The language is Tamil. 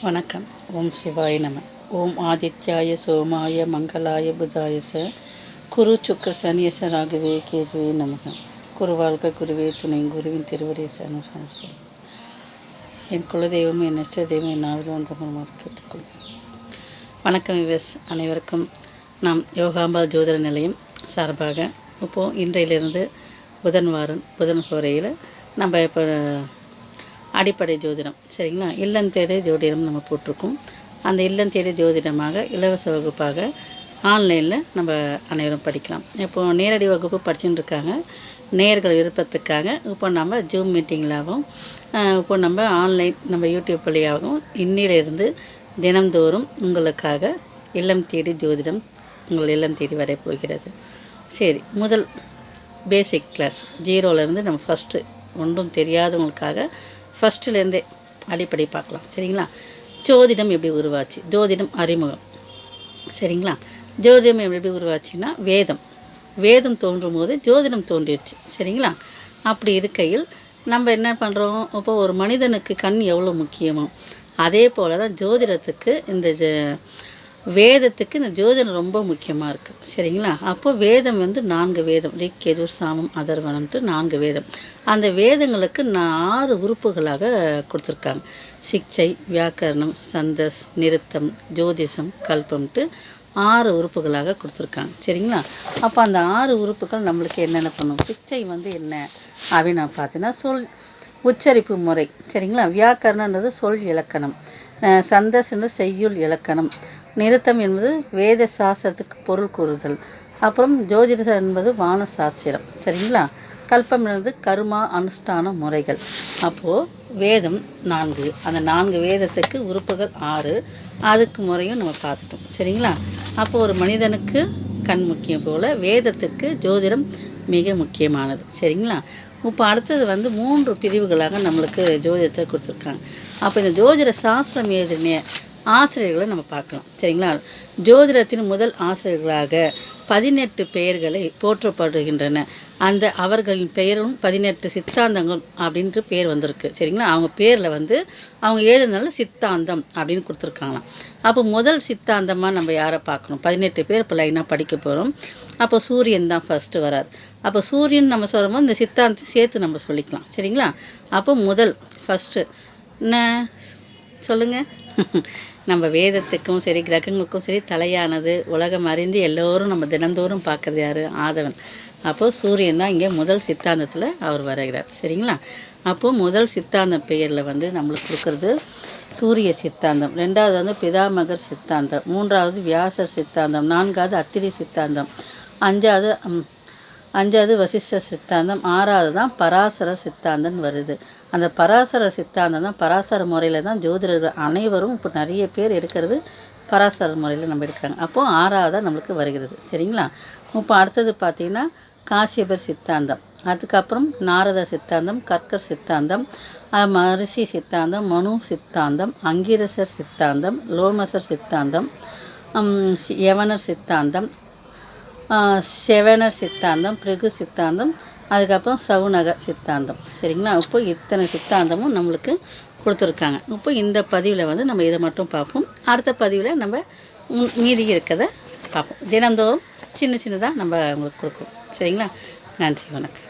வணக்கம். ஓம் சிவாய நம. ஓம் ஆதித்யாய சோமாய மங்களாய புதாயச குரு சுக்கர சனியச ராகவே கேதுவே நமக. குருவாழ்க குருவே துணை, குருவின் திருவடியை சரணம் சமர்ப்பணம். என் குலதெய்வம், என் இஷ்ட தெய்வம், என் நாவில் வந்த மூலமாக கேட்டுக்கொள்வேன். வணக்கம் விவஸ் அனைவருக்கும். நாம் யோகாம்பாள் ஜோதிட நிலையம் சார்பாக இப்போது இன்றையிலிருந்து புதன் ஹோரையில் நம்ம இப்போ அடிப்படை ஜோதிடம், சரிங்களா, இல்லம் தேடி ஜோதிடம் நம்ம போட்டிருக்கோம். அந்த இல்லம் தேடி ஜோதிடமாக இலவச வகுப்பாக ஆன்லைனில் நம்ம அனைவரும் படிக்கலாம். இப்போது நேரடி வகுப்பு படிச்சுட்டு இருக்காங்க. நேயர்கள் விருப்பத்துக்காக இப்போ நம்ம ஜூம் மீட்டிங்களாகவும் இப்போ நம்ம ஆன்லைன் நம்ம யூடியூப் வழியாகவும் இன்னிலிருந்து தினந்தோறும் உங்களுக்காக இல்லம் தேடி ஜோதிடம் உங்கள் இல்லம் தேடி வரப்போகிறது. சரி, முதல் பேசிக் கிளாஸ் ஜீரோலேருந்து நம்ம ஃபஸ்ட்டு ஒன்றும் தெரியாதவங்களுக்காக ஃபஸ்ட்டுலேருந்தே அடிப்படை பார்க்கலாம், சரிங்களா. ஜோதிடம் எப்படி உருவாச்சு? ஜோதிடம் அறிமுகம், சரிங்களா. ஜோதிடம் எப்படி உருவாச்சுன்னா வேதம் தோன்றும் போது ஜோதிடம் தோன்றிடுச்சு, சரிங்களா. அப்படி இருக்கையில் நம்ம என்ன பண்ணுறோம், இப்போ ஒரு மனிதனுக்கு கண் எவ்வளோ முக்கியமோ அதே போல் தான் ஜோதிடத்துக்கு வேதத்துக்கு இந்த ஜோதிடம் ரொம்ப முக்கியமாக இருக்குது, சரிங்களா. அப்போது வேதம் 4 வேதம், ரிக், யஜுர், சாமம், அதர்வனம்ட்டு 4 வேதம். அந்த வேதங்களுக்கு 6 உறுப்புகளாக கொடுத்துருக்காங்க. சிக்ஷை, வியாக்கரணம், சந்தஸ், நிருத்தம், ஜோதிஷம், கல்பம்ட்டு 6 உறுப்புகளாக கொடுத்துருக்காங்க, சரிங்களா. அப்போ அந்த 6 உறுப்புகள் நம்மளுக்கு என்னென்ன பண்ணும்? சிக்ஷை என்ன அப்படின்னு நான் பார்த்தீங்கன்னா சொல் உச்சரிப்பு முறை, சரிங்களா. வியாக்கரணன்றது சொல் இலக்கணம், சந்தஸ்ன்றது செய்யுள் இலக்கணம், நிருத்தம் என்பது வேத சாஸ்திரத்துக்கு பொருள் கூறுதல், அப்புறம் ஜோதிடம் என்பது வான சாஸ்திரம், சரிங்களா. கல்பம் என்பது கர்மா அனுஷ்டான முறைகள். அப்போது வேதம் 4, அந்த 4 வேதத்துக்கு உறுப்புகள் 6, அதுக்கு முறையும் நம்ம பார்த்துட்டோம், சரிங்களா. அப்போது ஒரு மனிதனுக்கு கண் முக்கியம் போல் வேதத்துக்கு ஜோதிடம் மிக முக்கியமானது, சரிங்களா. இப்போ அடுத்தது 3 பிரிவுகளாக நம்மளுக்கு ஜோதிடத்தை கொடுத்துருக்காங்க. அப்போ இந்த ஜோதிட சாஸ்திரம் எழுதின ஆசிரியர்களை நம்ம பார்க்கலாம், சரிங்களா. ஜோதிடத்தின் முதல் ஆசிரியர்களாக 18 பெயர்களை போற்றப்படுகின்றன. அந்த அவர்களின் பெயரும் 18 சித்தாந்தங்கள் அப்படின்ட்டு பேர் வந்திருக்கு, சரிங்களா. அவங்க பேரில் அவங்க எழுதுனால சித்தாந்தம் அப்படின்னு கொடுத்துருக்காங்களாம். அப்போ முதல் சித்தாந்தமாக நம்ம யாரை பார்க்கணும்? 18 பேர் இப்போ லைனாக படிக்க போகிறோம். அப்போ சூரியன் தான் ஃபஸ்ட்டு வரார். அப்போ சூரியன் நம்ம சொல்லும்போது இந்த சித்தாந்தத்தை சேர்த்து நம்ம சொல்லிக்கலாம், சரிங்களா. அப்போ ஃபஸ்ட்டு என்ன சொல்லுங்கள்? நம்ம வேதத்துக்கும் சரி கிரகங்களுக்கும் சரி தலையானது உலகம் அறிந்து எல்லோரும் நம்ம தினந்தோறும் பார்க்குறது யார்? ஆதவன். அப்போது சூரியன் தான் இங்கே முதல் சித்தாந்தத்தில் அவர் வருகிறார், சரிங்களா. அப்போது முதல் சித்தாந்த பெயரில் நம்மளுக்கு கொடுக்குறது சூரிய சித்தாந்தம், 2வது பிதாமகர் சித்தாந்தம், 3வது வியாசர் சித்தாந்தம், 4வது அத்திரி சித்தாந்தம், 5வது வசிஷ்ட சித்தாந்தம், 6வது தான் பராசர சித்தாந்தம் வருது. அந்த பராசர சித்தாந்தம் தான் பராசர முறையில் தான் ஜோதிடர்கள் அனைவரும் இப்போ நிறைய பேர் எடுக்கிறது பராசர முறையில் நம்ம எடுக்கிறாங்க. அப்போது 6வதாக நம்மளுக்கு வருகிறது, சரிங்களா. இப்போ அடுத்தது பார்த்திங்கன்னா காசியபர் சித்தாந்தம், அதுக்கப்புறம் நாரத சித்தாந்தம், கர்க்கர் சித்தாந்தம், மரிஷி சித்தாந்தம், மனு சித்தாந்தம், அங்கிரசர் சித்தாந்தம், லோமசர் சித்தாந்தம், யவனர் சித்தாந்தம், செவனர் சித்தாந்தம், பிருகு சித்தாந்தம், அதுக்கப்புறம் சவுனக சித்தாந்தம், சரிங்களா. இப்போ இத்தனை சித்தாந்தமும் நம்மளுக்கு கொடுத்துருக்காங்க. இப்போ இந்த பதிவில் நம்ம இதை மட்டும் பார்ப்போம். அடுத்த பதிவில் நம்ம மீதி இருக்கிறத பார்ப்போம். தினந்தோறும் சின்னதாக நம்ம உங்களுக்கு கொடுக்குறோம், சரிங்களா. நன்றி, வணக்கம்.